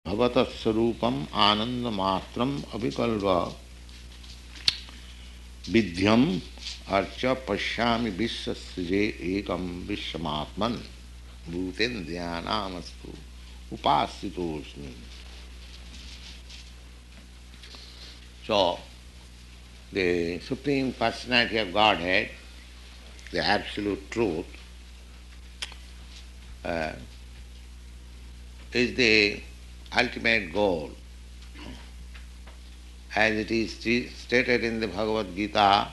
भवतस्वरूपम आनंद मात्रम अभिकल्प विध्यम urge पश्यामि विश्वसृजे एकम विश्वमात्मन भूतेन्द्रियाणामस्तु उपासितोऽस्मि. So, the Supreme Personality of Godhead, the Absolute Truth, is the ultimate goal. As it is stated in the Bhagavad Gita,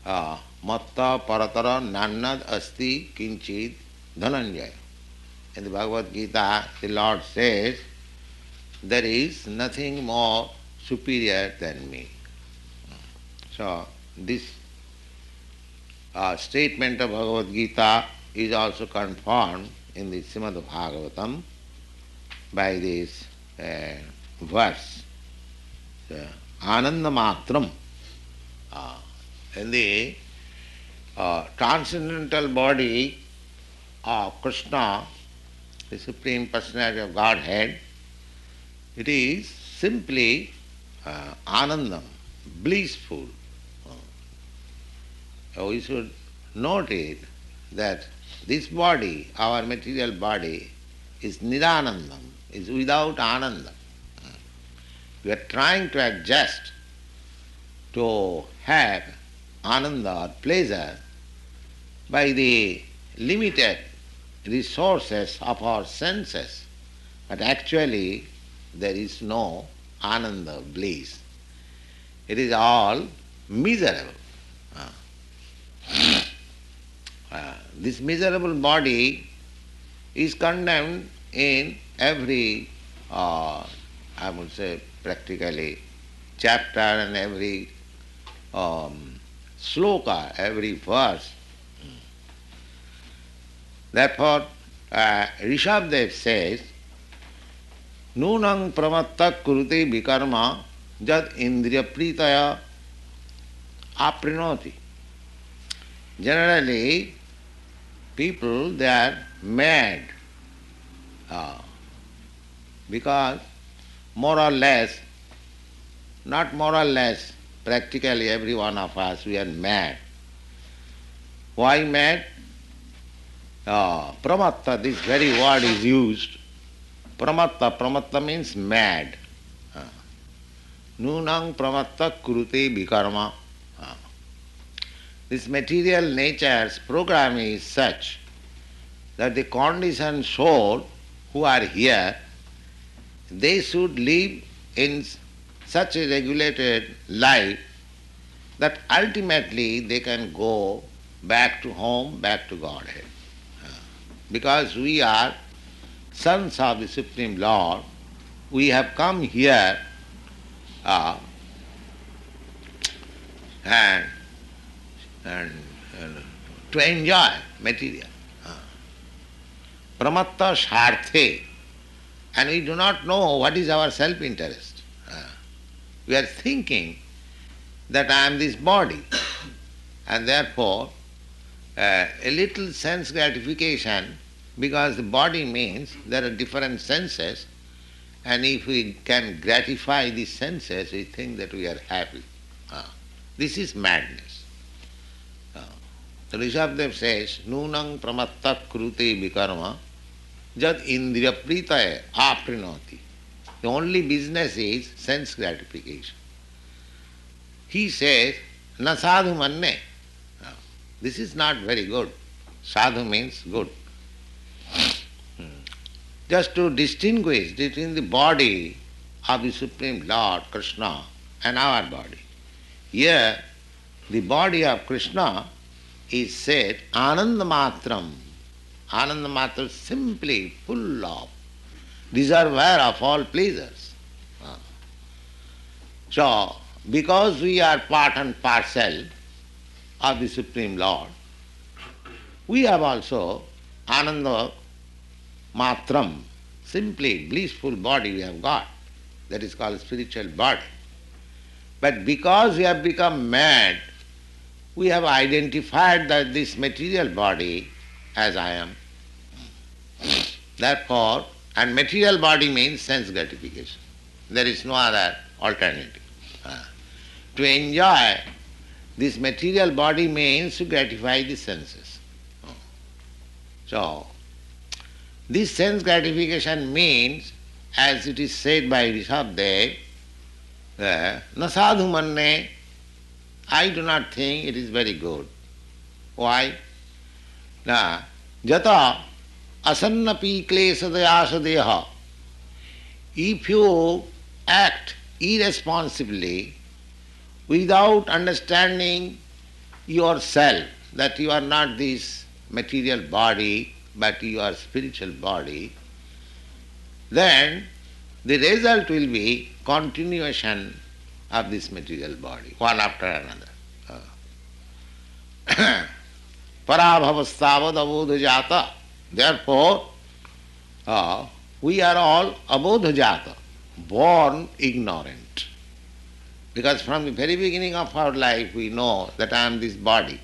Matta Paratara Nannad Asti Kinchid Dhananjaya. In the Bhagavad Gita, the Lord says, there is nothing more superior than me. So, this statement of Bhagavad Gita is also confirmed in the Srimad Bhagavatam by this verse. Ananda Matram. In the transcendental body of Krishna, the Supreme Personality of Godhead, it is simply Anandam, blissful. We should note it that this body, our material body, is Niranandam, is without Anandam. We are trying to adjust to have Ananda or pleasure by the limited resources of our senses, but actually there is no Ananda, bliss. It is all miserable. This miserable body is condemned in every, I would say practically, chapter and every sloka, every verse. Therefore, Rishabdev says, Nunang pramatta kurute vikarma jad indriya pritaya aprinoti. Generally, people, they are mad because more or less, not more or less, practically every one of us, we are mad. Why mad? Pramatta, this very word is used. Pramatta means mad. Nunang pramatta kurute vikarma. This material nature's program is such that the conditioned soul who are here, they should live in such a regulated life that ultimately they can go back to home, back to Godhead. Because we are sons of the Supreme Lord, we have come here and to enjoy material. Pramatta sharthe. And we do not know what is our self-interest. We are thinking that I am this body, and therefore a little sense gratification, because the body means there are different senses, and if we can gratify these senses, we think that we are happy. This is madness. Rishabdev says, Nunang pramatta krute vikarma jad indriya pritaya aprinoti. The only business is sense gratification. He says, na sadhu manne. This is not very good. Sadhu means good. Just to distinguish between the body of the Supreme Lord Krishna and our body. Here, the body of Krishna is said Ananda Matram. Ananda Matram, simply full of reservoir of all pleasures. So, because we are part and parcel of the Supreme Lord, we have also Ananda Matram, simply blissful body we have got. That is called spiritual body. But because we have become mad, we have identified that this material body as I am. Therefore, And material body means sense gratification. There is no other alternative. To enjoy this material body means to gratify the senses. So, this sense gratification means, as it is said by Rishabhdev, na sadhu manne, I do not think it is very good. Why? Na jata asannapi klesadayasadeha. If you act irresponsibly without understanding yourself, that you are not this material body, but you are spiritual body, then the result will be continuation of this material body, one after another. Parabhavastavad abodhajata. Therefore, we are all abodhajata, born ignorant. Because from the very beginning of our life we know that I am this body.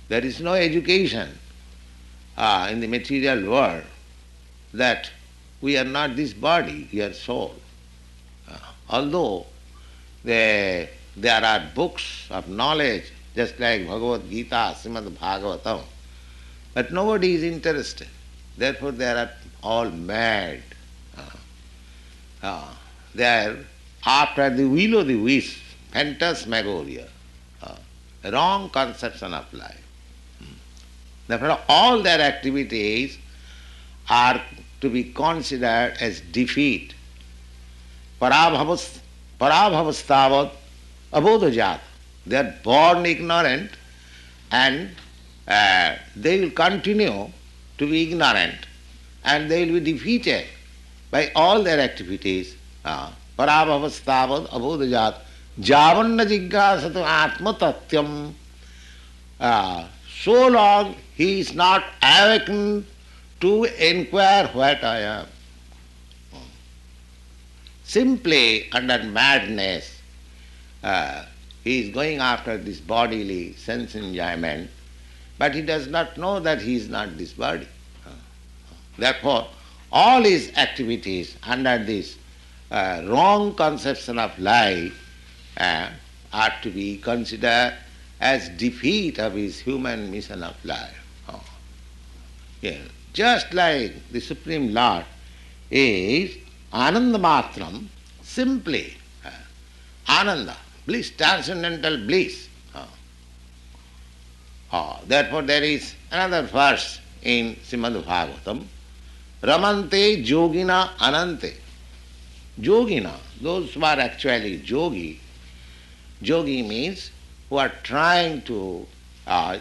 There is no education in the material world that we are not this body, we are soul. Although there are books of knowledge, just like Bhagavad Gita, Srimad Bhagavatam, but nobody is interested. Therefore they are all mad. They are after the will of the wish, phantasmagoria, wrong conception of life. Therefore all their activities are to be considered as defeat. Parabhavastavat abodhajat. They are born ignorant and they will continue to be ignorant and they will be defeated by all their activities. Parabhavastavat abodhajat. Javanna jignasatu atma tatyam. So long he is not awakened to inquire what I am. Simply under madness, he is going after this bodily sense enjoyment, but he does not know that he is not this body. Therefore, all his activities under this wrong conception of life are to be considered as defeat of his human mission of life. Yeah. Just like the Supreme Lord is Ananda Matram, simply Ananda, bliss, transcendental bliss. Therefore there is another verse in Srimad Bhagavatam, Ramante Yogina Anante. Yogina, those who are actually yogi, yogi means who are trying to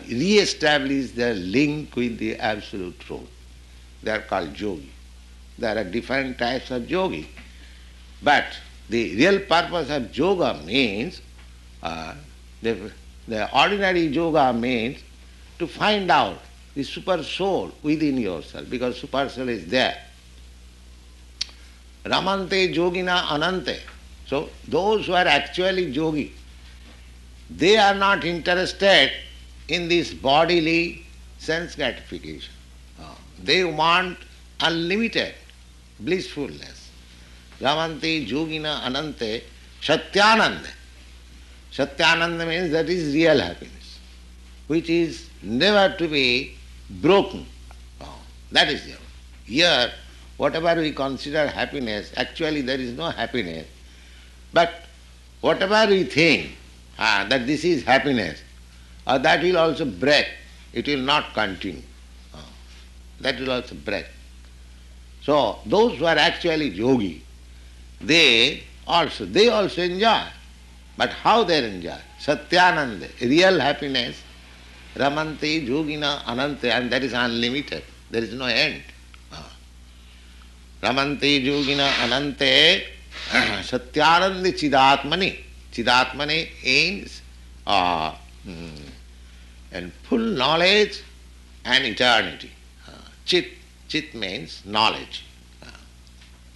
re-establish their link with the absolute truth. They are called yogi. There are different types of yogi. But the real purpose of yoga means, the ordinary yoga means to find out the super soul within yourself, because super soul is there. Ramante yogina anante. So those who are actually yogi, they are not interested in this bodily sense gratification. They want unlimited blissfulness. Ramanti yogina anante satyananda. Satyananda means that is real happiness, which is never to be broken. That is there. Here, whatever we consider happiness, actually there is no happiness. But whatever we think that this is happiness, that will also break. It will not continue. That will also break. So those who are actually yogi, they also enjoy. But how they enjoy? Satyananda, real happiness, Ramanti, Yogina, Anante, and that is unlimited. There is no end. Ramanti, Yogina, Anante, Satyananda Chidatmani. Chidatmani means and full knowledge and eternity. Chit means knowledge.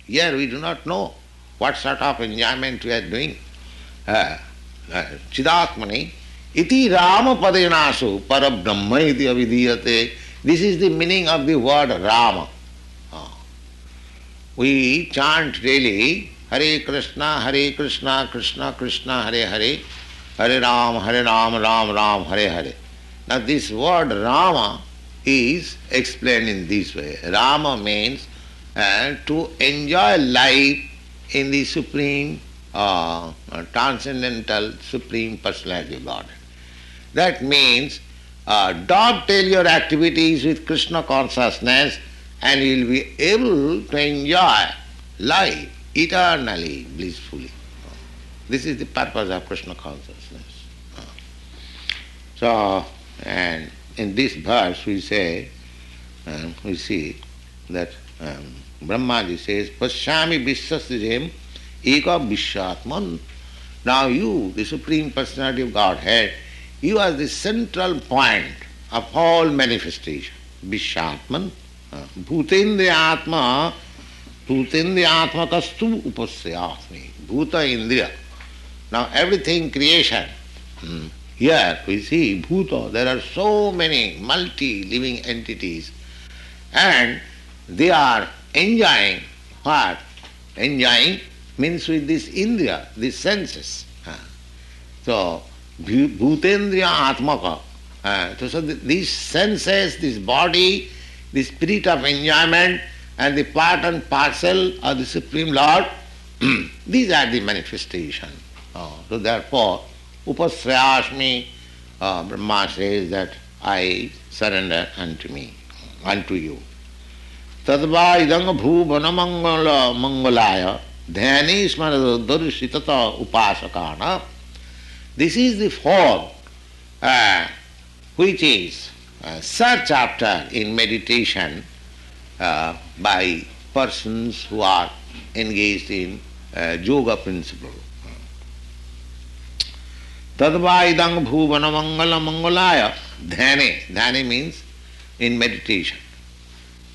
Here we do not know what sort of enjoyment we are doing. Chidatmani iti Rama padenasu parabrahma iti avidiyate. This is the meaning of the word Rama. we chant daily Hare Krishna, Krishna Krishna, Hare Hare, Hare Ram, Ram Ram, Hare Hare. Now this word Rama is explained in this way. Rama means to enjoy life in the supreme, transcendental, supreme personality of God. That means dovetail your activities with Krishna consciousness and you will be able to enjoy life eternally, blissfully. This is the purpose of Krishna consciousness. So, and in this verse we say, we see that Brahmaji says, Pasyami Vishwasrijam Eka Vishwatman. Now you, the Supreme Personality of Godhead, you are the central point of all manifestation. Vishwatman. Bhutendriya Atma, Bhutendriya Atma Kastu Upasyasmi. Bhuta Indriya. Now everything creation. Here we see Bhuta, there are so many multi-living entities and they are enjoying what? Enjoying means with this Indriya, these senses. So, Bhutendriya Atmaka. So these senses, this body, the spirit of enjoyment and the part and parcel of the Supreme Lord, these are the manifestation. So therefore, Upasrayasmi, Brahma says that I surrender unto you. Tadva idang bhuvana mangalaya dhyani smara darshitata upasakana. This is the form which is searched after in meditation by persons who are engaged in yoga principle. Tadva idang bhuvana mangalaya dhyane. Dhyane means in meditation.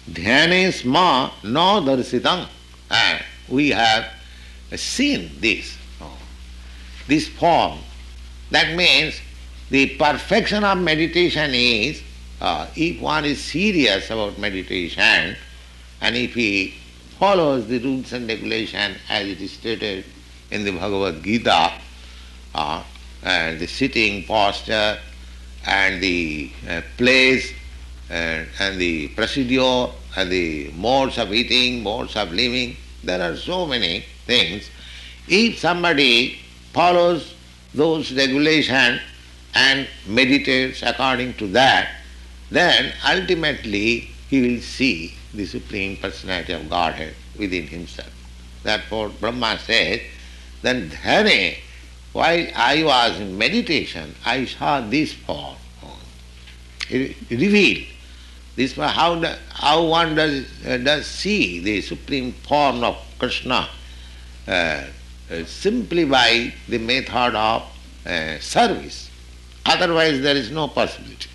Dhyane sma no darsitang. We have seen this form. That means the perfection of meditation is, if one is serious about meditation and if he follows the rules and regulations as it is stated in the Bhagavad Gita, and the sitting posture and the place and the procedure and the modes of eating, modes of living, there are so many things. If somebody follows those regulations and meditates according to that, then ultimately he will see the Supreme Personality of Godhead within himself. Therefore Brahma says, then Dhyane, while I was in meditation, I saw this form revealed. This was how one does see the supreme form of Krishna simply by the method of service. Otherwise there is no possibility.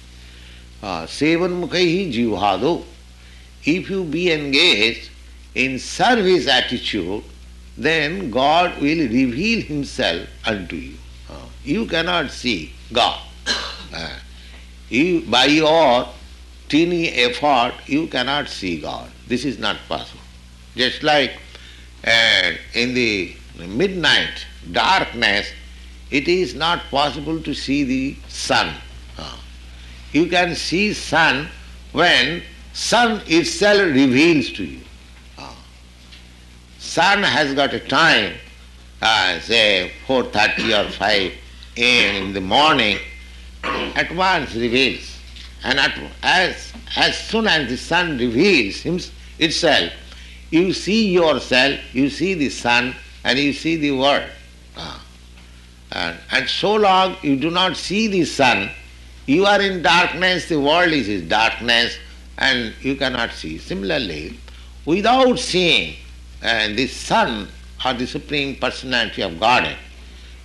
Sevan mukhaihi jivhado. If you be engaged in service attitude, then God will reveal Himself unto you. You cannot see God. By your teeny effort, you cannot see God. This is not possible. Just like in the midnight darkness, it is not possible to see the sun. You can see sun when sun itself reveals to you. Sun has got a time, say 4:30 or 5 a.m. in the morning, at once reveals. And as soon as the sun reveals itself, you see yourself, you see the sun, and you see the world. And so long you do not see the sun, you are in darkness, the world is in darkness, and you cannot see. Similarly, without seeing the sun or the Supreme Personality of Godhead,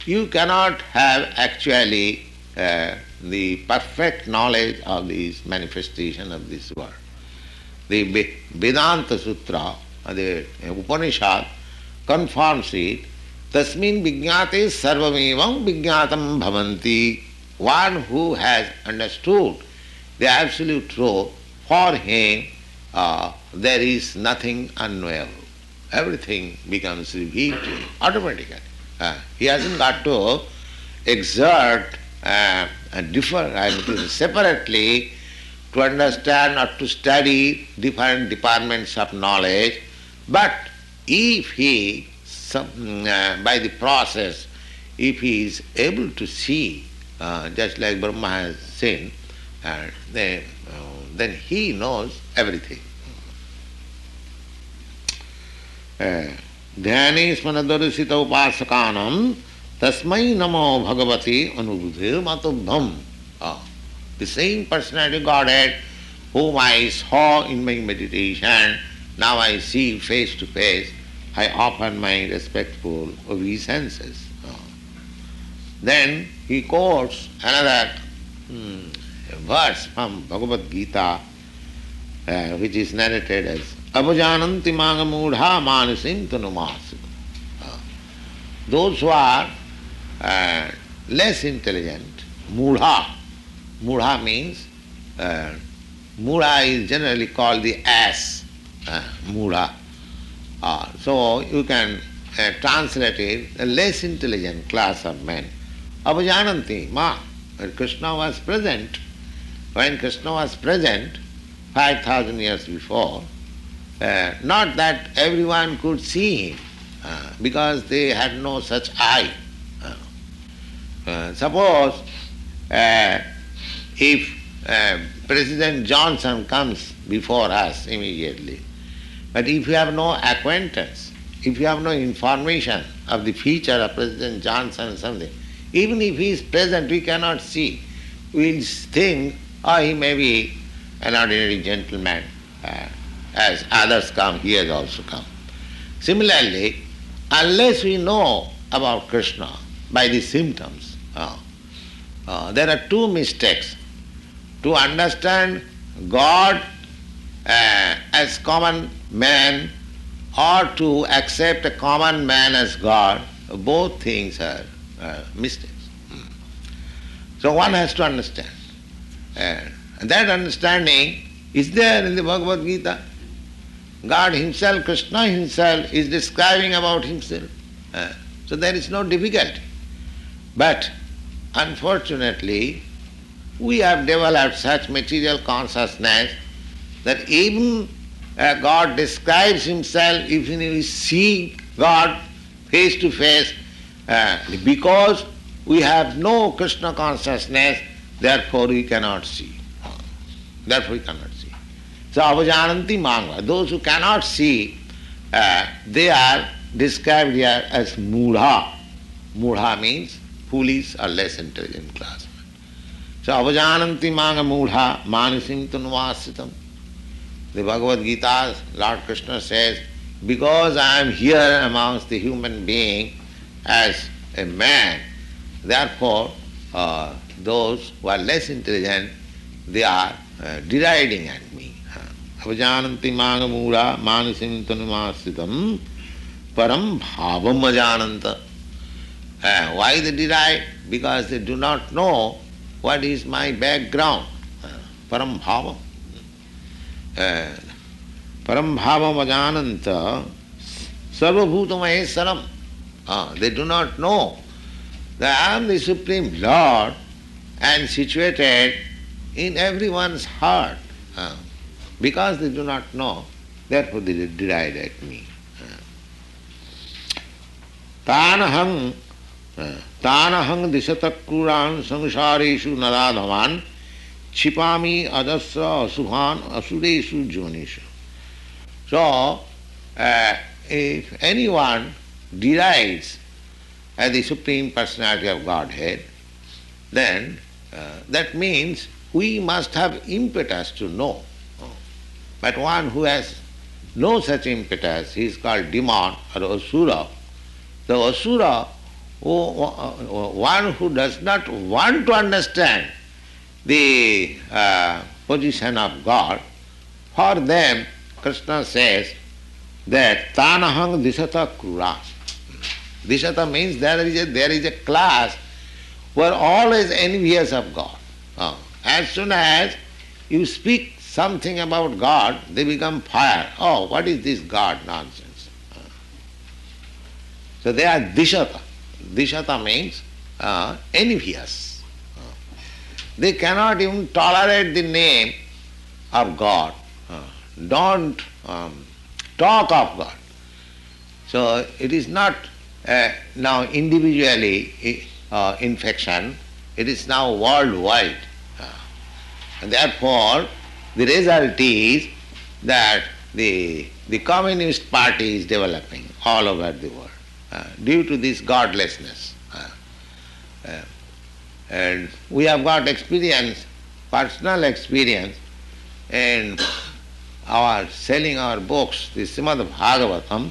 you cannot have actually the perfect knowledge of this manifestation of this world. The Vedanta Sutra, the Upanishad, confirms it. Tasmin vijñāte sarvamevam vijñātam bhavanti. One who has understood the absolute truth, for him there is nothing unknowable. everything becomes revealed to him automatically. He hasn't got to exert separately to understand or to study different departments of knowledge. But if he, by the process, if he is able to see, just like Brahma has seen, then he knows everything. ध्याने स्मनदर्शित उपासकानां तस्मै नमो भगवते अनुभूते मतोभम. The same personality Godhead whom I saw in my meditation, now I see face to face, I offer my respectful obeisances. Then he quotes another verse from Bhagavad Gita, which is narrated as Abhajananti manga mudha manasim tanumasu. Those who are less intelligent, mudha. Mudha means, mudha is generally called the ass, mudha. So you can translate it, a less intelligent class of men. Abhajananti ma. When Krishna was present, 5,000 years before, not that everyone could see him, because they had no such eye. Suppose if President Johnson comes before us immediately, but if you have no acquaintance, if you have no information of the feature of President Johnson or something, even if he is present, we cannot see. We will think, he may be an ordinary gentleman. As others come, he has also come. Similarly, unless we know about Krishna by the symptoms, there are two mistakes. To understand God as common man or to accept a common man as God, both things are mistakes. So one has to understand. And that understanding is there in the Bhagavad Gita. God himself, Krishna himself is describing about himself. So there is no difficulty. But unfortunately, we have developed such material consciousness that even God describes himself, even if we see God face to face, because we have no Krishna consciousness, therefore we cannot see. Therefore we cannot see. So avajananti manga, those who cannot see, they are described here as mudha. Mudha means foolish or less intelligent class. So avajananti manga mudha manasim tanuvasitam. The Bhagavad Gita, Lord Krishna says, because I am here amongst the human being as a man, therefore those who are less intelligent, they are deriding at me. Avajananti manga mudha manasim tanuvasitam param bhavam ajananta. Why they deride? Because they do not know what is my background. Param bhavam. Param bhavam ajananta sarvabhuta mahesaram. They do not know that I am the Supreme Lord and situated in everyone's heart. Because they do not know, therefore they deride at me. Tanaham disatakuran samsareshu naradhavan chipami adasya asubhan asureshu jonishu. So, if anyone derides at the Supreme Personality of Godhead, then that means we must have impetus to know. But one who has no such impetus, he is called demon or asura. The asura, one who does not want to understand the position of God, for them Krishna says that tanahang disata krura. Disata means there is a class who are always envious of God. As soon as you speak something about God, they become fire. Oh, what is this God nonsense? So they are dishata. Dishata means envious. They cannot even tolerate the name of God. Don't talk of God. So it is not now individually infection, it is now worldwide. And therefore, the result is that the Communist Party is developing all over the world due to this godlessness. And we have got experience, personal experience, in our selling our books, the Srimad Bhagavatam.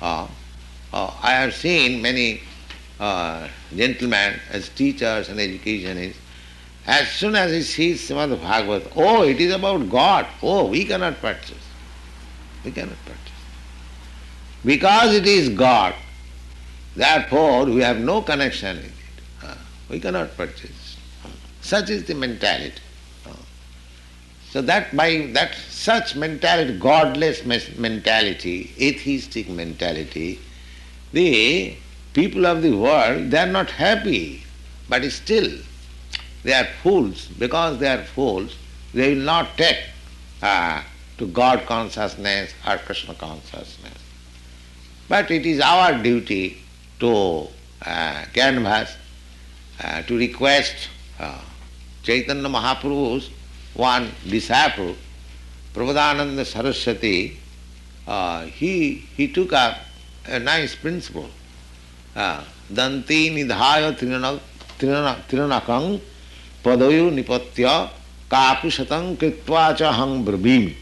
I have seen many gentlemen as teachers and educationists. As soon as he sees Srimad Bhagavatam, oh, it is about God. Oh, we cannot purchase. We cannot purchase. Because it is God, therefore we have no connection with it. We cannot purchase. Such is the mentality. So that by that such mentality, godless mentality, atheistic mentality, the people of the world, they are not happy, but still they are fools. Because they are fools, they will not take to God consciousness or Krishna consciousness. But it is our duty to canvass, to request Chaitanya Mahaprabhu's one disciple, Prabodhananda Saraswati. He took up a nice principle. Danti nidhaya trinakang padayu nipatya kapusatang kritva cha hang brabhim.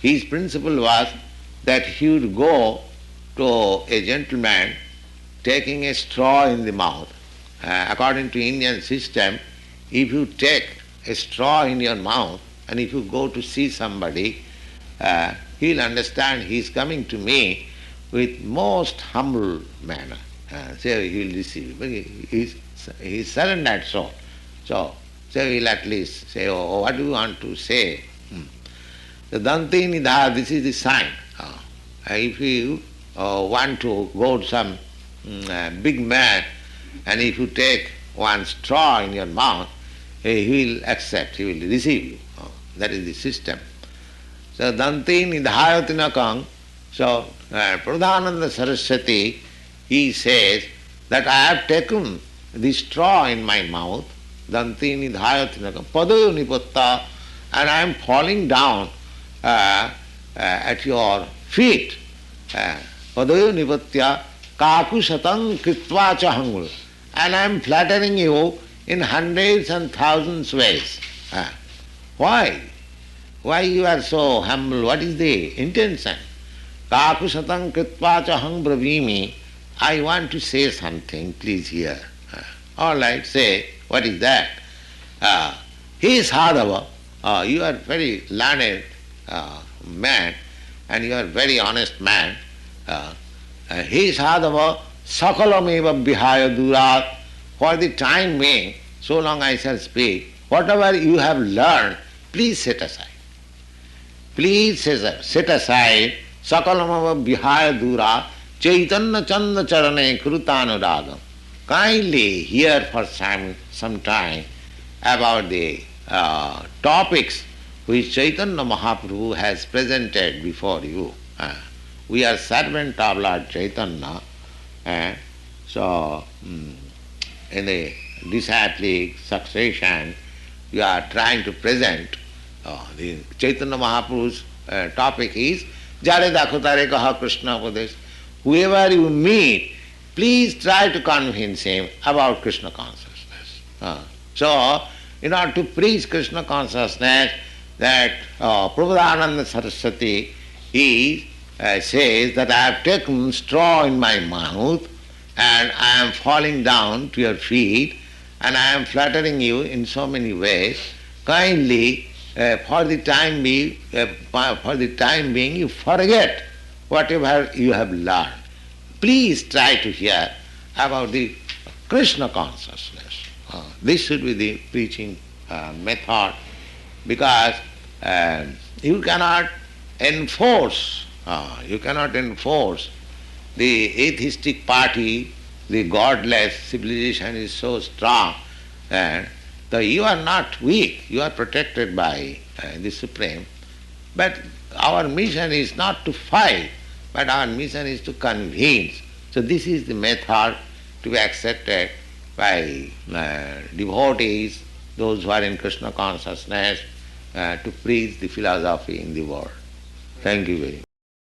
His principle was that he would go to a gentleman taking a straw in the mouth. According to Indian system, if you take a straw in your mouth and if you go to see somebody, he'll understand he is coming to me with most humble manner. So he'll receive. But he's surrendered soul. So he'll at least say, oh, what do you want to say? The Danti Nidha, this is the sign. If you want to go to some big man and if you take one straw in your mouth, he will accept, he will receive you. That is the system. So Danti Nidhayatinakang, so Prabodhananda Saraswati, he says that I have taken the straw in my mouth, Danti Nidhayatinakang, Padayo Nipatta, and I am falling down at your feet. Padayo Nipatya Kakusatang Kritva cha hangul. And I am flattering you in hundreds and thousands ways. Why? Why you are so humble? What is the intention? Kakusatang kritva cha hang bravimi. I want to say something, please hear. All right, say, what is that? He is Sadhava. You are very learned man and you are very honest man. He is Sadhava sakalameva vihaya durat. For the time being, so long I shall speak, whatever you have learned, please set aside. Please set aside sakalamava vihaya dura chaitanya chanda charane krutanuragam. Kindly hear for some time about the topics which Chaitanya Mahaprabhu has presented before you. We are servant of Lord Chaitanya. So in the disciplic succession, you are trying to present the Chaitanya Mahaprabhu's topic is Jare Dakotare Kaha Krishna Upadesh. Whoever you meet, please try to convince him about Krishna consciousness. So, in order to preach Krishna consciousness, that Prabodhananda Saraswati, he says that I have taken straw in my mouth and I am falling down to your feet and I am flattering you in so many ways. Kindly, for the time being, you forget whatever you have learned. Please try to hear about the Krishna consciousness. This should be the preaching method, because you cannot enforce the atheistic party, the godless civilization is so strong, and though you are not weak, you are protected by the Supreme. But our mission is not to fight, but our mission is to convince. So this is the method to be accepted by devotees, those who are in Krishna consciousness, to preach the philosophy in the world. Thank you very much.